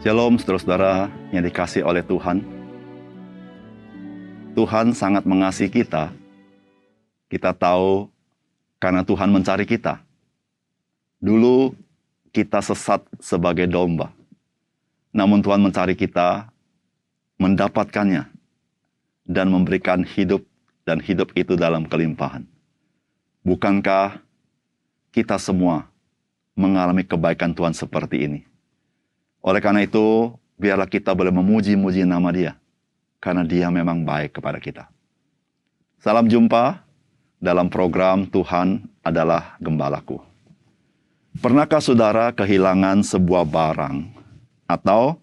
Shalom saudara-saudara yang dikasihi oleh Tuhan. Tuhan sangat mengasihi kita. Kita tahu karena Tuhan mencari kita. Dulu kita sesat sebagai domba. Namun Tuhan mencari kita, mendapatkannya, dan memberikan hidup, dan hidup itu dalam kelimpahan. Bukankah kita semua mengalami kebaikan Tuhan seperti ini? Oleh karena itu, biarlah kita boleh memuji-muji nama Dia, karena Dia memang baik kepada kita. Salam jumpa dalam program Tuhan adalah Gembalaku. Pernahkah saudara kehilangan sebuah barang, atau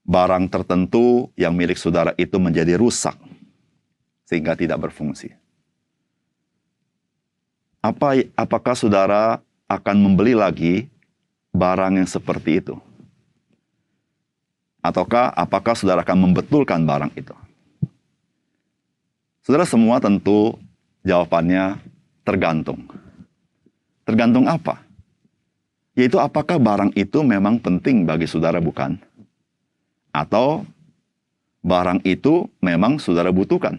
barang tertentu yang milik saudara itu menjadi rusak, sehingga tidak berfungsi? Apakah saudara akan membeli lagi barang yang seperti itu? Ataukah apakah saudara akan membetulkan barang itu? Saudara semua tentu jawabannya tergantung. Tergantung apa? Yaitu apakah barang itu memang penting bagi saudara bukan? Atau barang itu memang saudara butuhkan?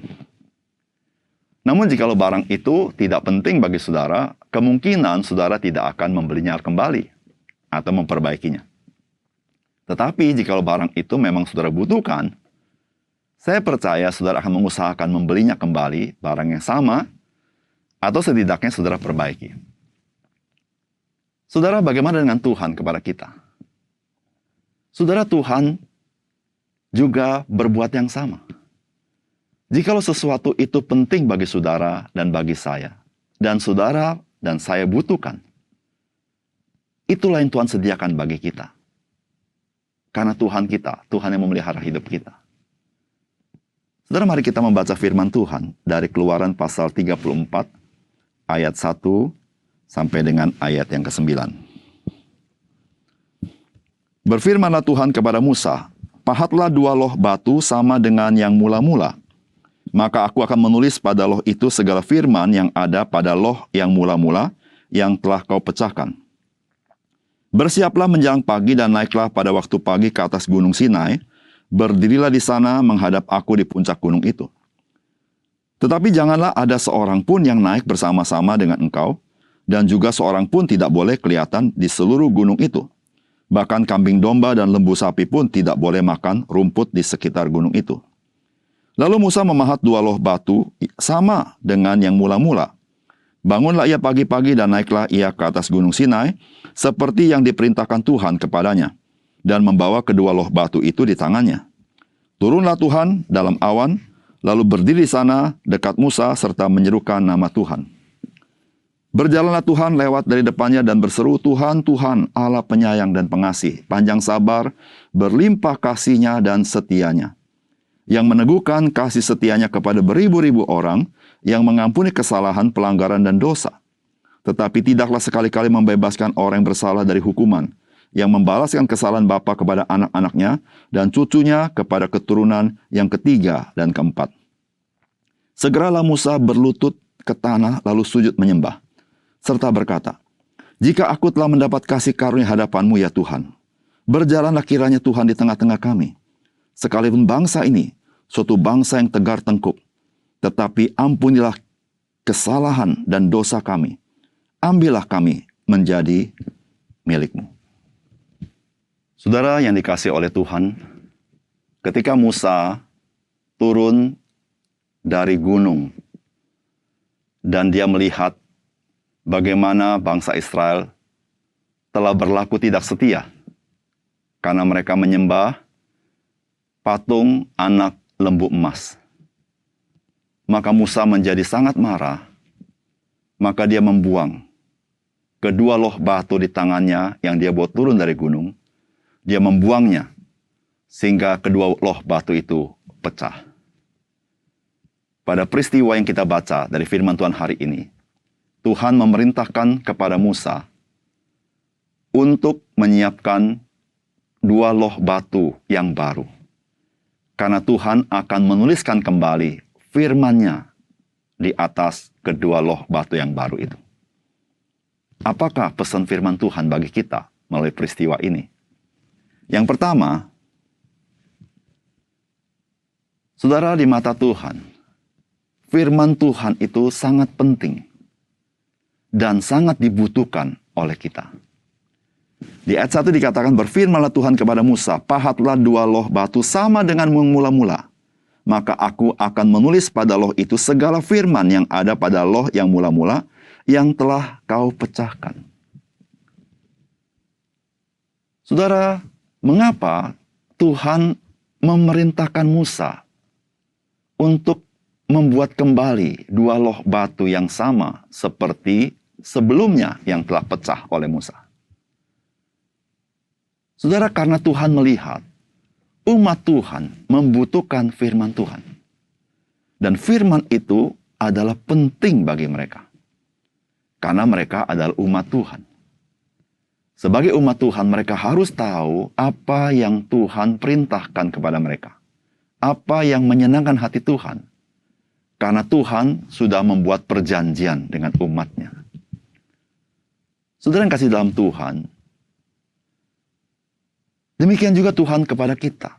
Namun jikalau barang itu tidak penting bagi saudara, kemungkinan saudara tidak akan membelinya kembali atau memperbaikinya. Tetapi jikalau barang itu memang saudara butuhkan, saya percaya saudara akan mengusahakan membelinya kembali, barang yang sama, atau setidaknya saudara perbaiki. Saudara, bagaimana dengan Tuhan kepada kita? Saudara, Tuhan juga berbuat yang sama. Jikalau sesuatu itu penting bagi saudara dan bagi saya, dan saudara dan saya butuhkan, itulah yang Tuhan sediakan bagi kita. Karena Tuhan kita, Tuhan yang memelihara hidup kita. Saudara, mari kita membaca firman Tuhan dari Keluaran pasal 34, ayat 1 sampai dengan ayat yang ke-9. Berfirmanlah Tuhan kepada Musa, "Pahatlah 2 loh batu sama dengan yang mula-mula. Maka aku akan menulis pada loh itu segala firman yang ada pada loh yang mula-mula yang telah kau pecahkan. Bersiaplah menjelang pagi dan naiklah pada waktu pagi ke atas gunung Sinai, berdirilah di sana menghadap aku di puncak gunung itu. Tetapi janganlah ada seorang pun yang naik bersama-sama dengan engkau, dan juga seorang pun tidak boleh kelihatan di seluruh gunung itu. Bahkan kambing domba dan lembu sapi pun tidak boleh makan rumput di sekitar gunung itu." Lalu Musa memahat 2 loh batu sama dengan yang mula-mula. Bangunlah ia pagi-pagi dan naiklah ia ke atas gunung Sinai, seperti yang diperintahkan Tuhan kepadanya, dan membawa kedua loh batu itu di tangannya. Turunlah Tuhan dalam awan, lalu berdiri di sana dekat Musa serta menyerukan nama Tuhan. Berjalanlah Tuhan lewat dari depannya dan berseru, "Tuhan, Tuhan, Allah penyayang dan pengasih, panjang sabar, berlimpah kasih-Nya dan setia-Nya, yang meneguhkan kasih setia-Nya kepada beribu-ribu orang, yang mengampuni kesalahan, pelanggaran, dan dosa. Tetapi tidaklah sekali-kali membebaskan orang yang bersalah dari hukuman, yang membalaskan kesalahan bapa kepada anak-anaknya, dan cucunya kepada keturunan yang ketiga dan keempat." Segeralah Musa berlutut ke tanah lalu sujud menyembah, serta berkata, "Jika aku telah mendapat kasih karunia hadapan-Mu ya Tuhan, berjalanlah kiranya Tuhan di tengah-tengah kami. Sekalipun bangsa ini suatu bangsa yang tegar tengkuk, tetapi ampunilah kesalahan dan dosa kami. Ambillah kami menjadi milik-Mu." Saudara yang dikasihi oleh Tuhan, ketika Musa turun dari gunung dan dia melihat bagaimana bangsa Israel telah berlaku tidak setia karena mereka menyembah patung anak lembu emas, maka Musa menjadi sangat marah. Maka dia membuang kedua loh batu di tangannya yang dia bawa turun dari gunung. Dia membuangnya sehingga kedua loh batu itu pecah. Pada peristiwa yang kita baca dari firman Tuhan hari ini, Tuhan memerintahkan kepada Musa untuk menyiapkan 2 loh batu yang baru. Karena Tuhan akan menuliskan kembali firman-Nya di atas kedua loh batu yang baru itu. Apakah pesan firman Tuhan bagi kita melalui peristiwa ini? Yang pertama, saudara, di mata Tuhan, firman Tuhan itu sangat penting dan sangat dibutuhkan oleh kita. Di ayat 1 dikatakan, berfirmanlah Tuhan kepada Musa, pahatlah 2 loh batu sama dengan mula-mula. Maka aku akan menulis pada loh itu segala firman yang ada pada loh yang mula-mula yang telah kau pecahkan. Saudara, mengapa Tuhan memerintahkan Musa untuk membuat kembali 2 loh batu yang sama seperti sebelumnya yang telah pecah oleh Musa? Saudara, karena Tuhan melihat umat Tuhan membutuhkan firman Tuhan. Dan firman itu adalah penting bagi mereka. Karena mereka adalah umat Tuhan. Sebagai umat Tuhan, mereka harus tahu apa yang Tuhan perintahkan kepada mereka. Apa yang menyenangkan hati Tuhan. Karena Tuhan sudah membuat perjanjian dengan umatnya. Saudara yang kasih dalam Tuhan, demikian juga Tuhan kepada kita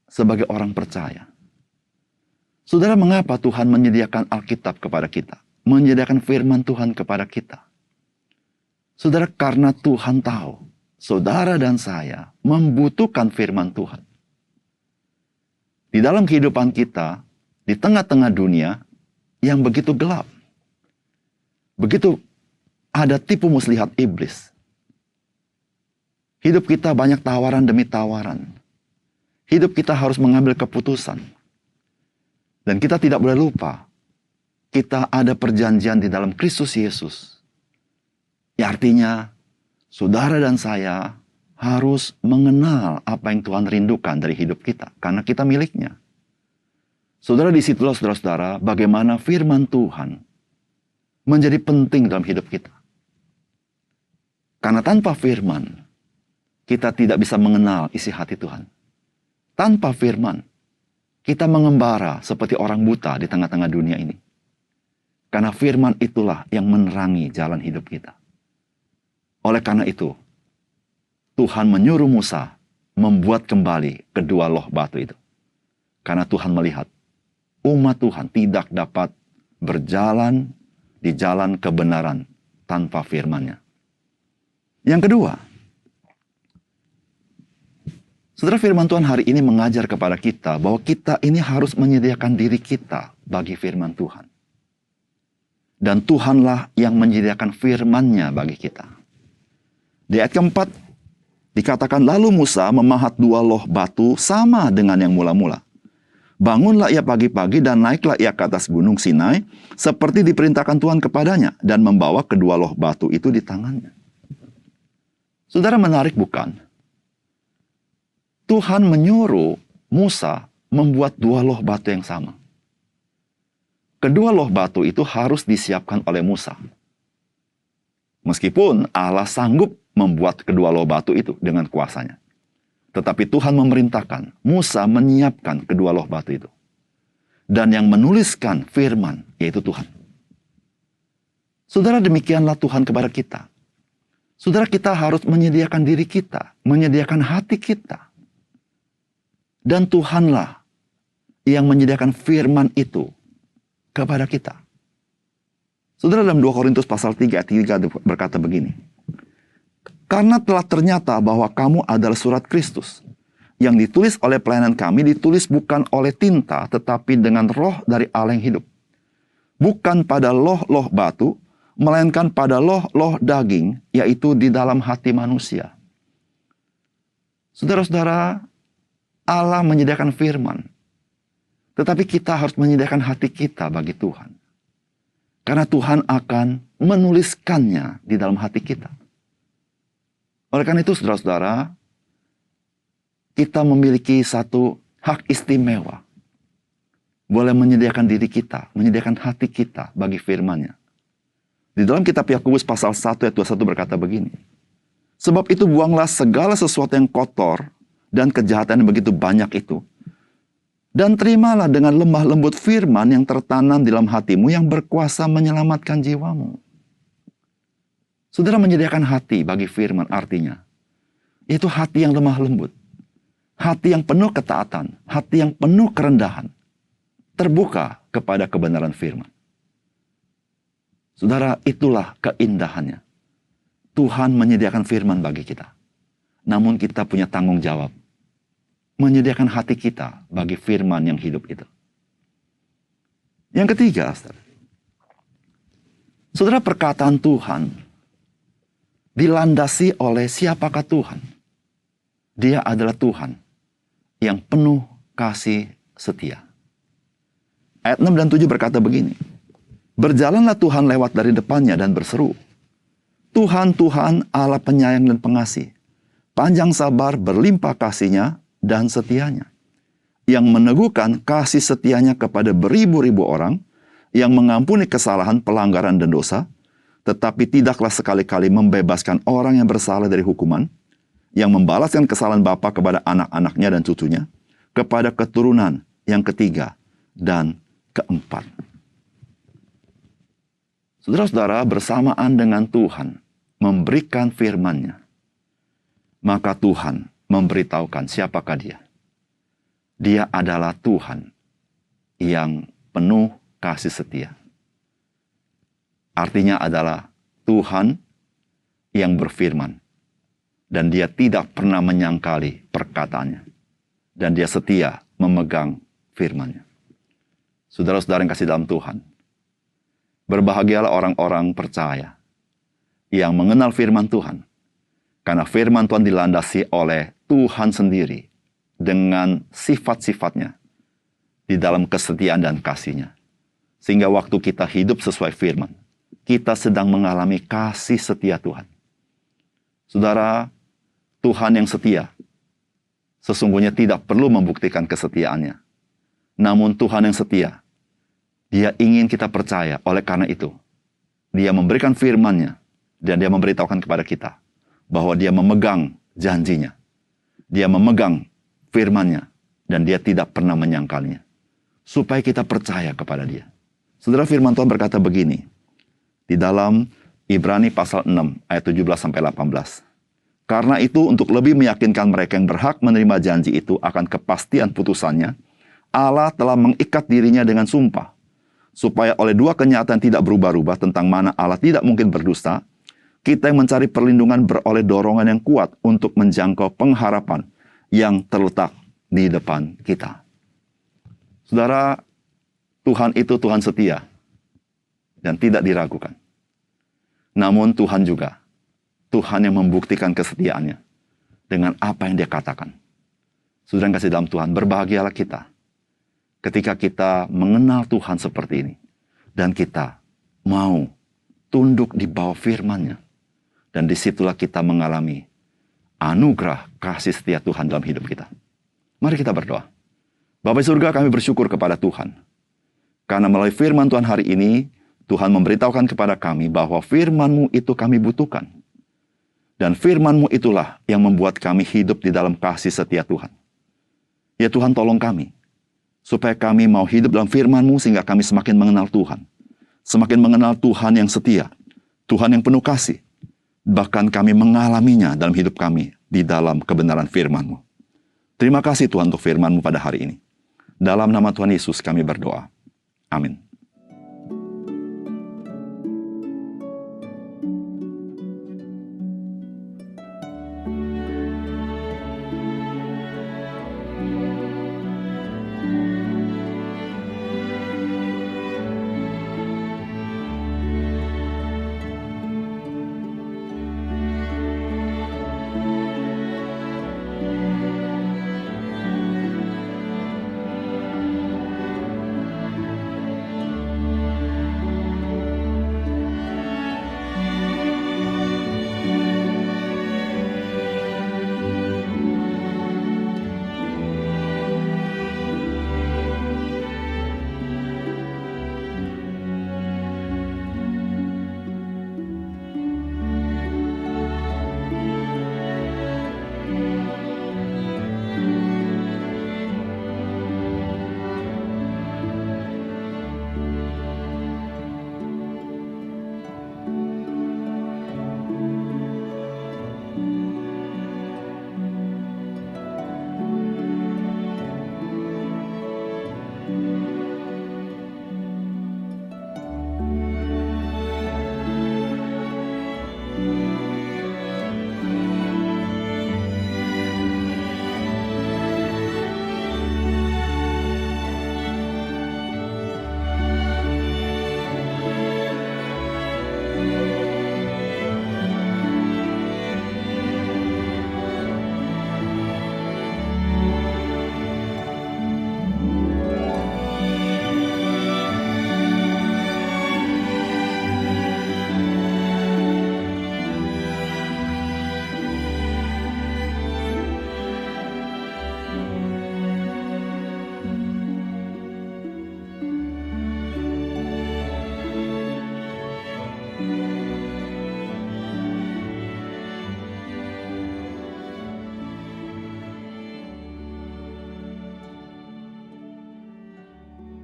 sebagai orang percaya. Saudara, mengapa Tuhan menyediakan Alkitab kepada kita? Menyediakan firman Tuhan kepada kita? Saudara, karena Tuhan tahu saudara dan saya membutuhkan firman Tuhan. Di dalam kehidupan kita, di tengah-tengah dunia yang begitu gelap, begitu ada tipu muslihat iblis. Hidup kita banyak tawaran demi tawaran. Hidup kita harus mengambil keputusan. Dan kita tidak boleh lupa, kita ada perjanjian di dalam Kristus Yesus. Ya, artinya, saudara dan saya harus mengenal apa yang Tuhan rindukan dari hidup kita. Karena kita miliknya. Saudara, disitulah saudara-saudara bagaimana firman Tuhan menjadi penting dalam hidup kita. Karena tanpa firman, kita tidak bisa mengenal isi hati Tuhan. Tanpa firman, kita mengembara seperti orang buta di tengah-tengah dunia ini. Karena firman itulah yang menerangi jalan hidup kita. Oleh karena itu, Tuhan menyuruh Musa membuat kembali 2 loh batu itu. Karena Tuhan melihat, umat Tuhan tidak dapat berjalan di jalan kebenaran tanpa firman-Nya. Yang kedua, saudara, firman Tuhan hari ini mengajar kepada kita bahwa kita ini harus menyediakan diri kita bagi firman Tuhan. Dan Tuhanlah yang menyediakan firman-Nya bagi kita. Di ayat keempat dikatakan, lalu Musa memahat 2 loh batu sama dengan yang mula-mula. Bangunlah ia pagi-pagi dan naiklah ia ke atas gunung Sinai seperti diperintahkan Tuhan kepadanya dan membawa 2 loh batu itu di tangannya. Saudara, menarik bukan? Tuhan menyuruh Musa membuat 2 loh batu yang sama. 2 loh batu itu harus disiapkan oleh Musa. Meskipun Allah sanggup membuat 2 loh batu itu dengan kuasanya. Tetapi Tuhan memerintahkan Musa menyiapkan 2 loh batu itu. Dan yang menuliskan firman, yaitu Tuhan. Saudara, demikianlah Tuhan kepada kita. Saudara, kita harus menyediakan diri kita, menyediakan hati kita. Dan Tuhanlah yang menyediakan firman itu kepada kita. Saudara, dalam 2 Korintus pasal 3 ayat 3 berkata begini. Karena telah ternyata bahwa kamu adalah surat Kristus, yang ditulis oleh pelayanan kami, ditulis bukan oleh tinta, tetapi dengan roh dari Allah yang hidup. Bukan pada loh-loh batu, melainkan pada loh-loh daging, yaitu di dalam hati manusia. Saudara-saudara, Allah menyediakan firman. Tetapi kita harus menyediakan hati kita bagi Tuhan. Karena Tuhan akan menuliskannya di dalam hati kita. Oleh karena itu, saudara-saudara, kita memiliki satu hak istimewa. Boleh menyediakan diri kita, menyediakan hati kita bagi firman-Nya. Di dalam kitab Yakobus pasal 1 ayat 21 berkata begini. Sebab itu buanglah segala sesuatu yang kotor dan kejahatan yang begitu banyak itu. Dan terimalah dengan lemah lembut firman yang tertanam di dalam hatimu yang berkuasa menyelamatkan jiwamu. Saudara, menyediakan hati bagi firman artinya, itu hati yang lemah lembut. hati yang penuh ketaatan, hati yang penuh kerendahan, terbuka kepada kebenaran firman. Saudara, itulah keindahannya. Tuhan menyediakan firman bagi kita. Namun kita punya tanggung jawab menyediakan hati kita bagi firman yang hidup itu. Yang ketiga, saudara, perkataan Tuhan dilandasi oleh siapakah Tuhan? Dia adalah Tuhan yang penuh kasih setia. Ayat 6 dan 7 berkata begini, "Berjalanlah Tuhan lewat dari depannya dan berseru, Tuhan, Tuhan, Allah penyayang dan pengasih, panjang sabar, berlimpah kasihnya dan setianya, yang meneguhkan kasih setianya kepada beribu-ribu orang, yang mengampuni kesalahan, pelanggaran, dan dosa, tetapi tidaklah sekali-kali membebaskan orang yang bersalah dari hukuman, yang membalaskan kesalahan bapa kepada anak-anaknya dan cucunya, kepada keturunan yang ketiga dan keempat." Saudara-saudara, bersamaan dengan Tuhan memberikan firman-Nya, maka Tuhan memberitahukan siapakah Dia. Dia adalah Tuhan yang penuh kasih setia. Artinya adalah Tuhan yang berfirman, dan Dia tidak pernah menyangkali perkataannya, dan Dia setia memegang firman-Nya. Saudara-saudara yang kasih dalam Tuhan, berbahagialah orang-orang percaya yang mengenal firman Tuhan, karena firman Tuhan dilandasi oleh Tuhan sendiri dengan sifat-sifatnya di dalam kesetiaan dan kasih-Nya. Sehingga waktu kita hidup sesuai firman, kita sedang mengalami kasih setia Tuhan. Saudara, Tuhan yang setia sesungguhnya tidak perlu membuktikan kesetiaannya. Namun Tuhan yang setia, Dia ingin kita percaya. Oleh karena itu, Dia memberikan firman-Nya, dan Dia memberitahukan kepada kita bahwa Dia memegang janjinya. Dia memegang firman-Nya, dan Dia tidak pernah menyangkalnya. Supaya kita percaya kepada Dia. Saudara, firman Tuhan berkata begini, di dalam Ibrani pasal 6, ayat 17-18. "Karena itu, untuk lebih meyakinkan mereka yang berhak menerima janji itu akan kepastian putusannya, Allah telah mengikat dirinya dengan sumpah, supaya oleh dua kenyataan tidak berubah-ubah tentang mana Allah tidak mungkin berdusta, kita yang mencari perlindungan beroleh dorongan yang kuat untuk menjangkau pengharapan yang terletak di depan kita." Saudara, Tuhan itu Tuhan setia dan tidak diragukan. Namun Tuhan juga Tuhan yang membuktikan kesetiaannya dengan apa yang Dia katakan. Saudara yang kasih dalam Tuhan, berbahagialah kita ketika kita mengenal Tuhan seperti ini, dan kita mau tunduk di bawah firman-Nya, dan disitulah kita mengalami anugerah kasih setia Tuhan dalam hidup kita. Mari kita berdoa. Bapa di surga, kami bersyukur kepada Tuhan, karena melalui firman Tuhan hari ini, Tuhan memberitahukan kepada kami bahwa firman-Mu itu kami butuhkan, dan firman-Mu itulah yang membuat kami hidup di dalam kasih setia Tuhan. Ya Tuhan, tolong kami supaya kami mau hidup dalam firman-Mu, sehingga kami semakin mengenal Tuhan. Semakin mengenal Tuhan yang setia, Tuhan yang penuh kasih. Bahkan kami mengalaminya dalam hidup kami di dalam kebenaran firman-Mu. Terima kasih Tuhan untuk firman-Mu pada hari ini. Dalam nama Tuhan Yesus kami berdoa. Amin.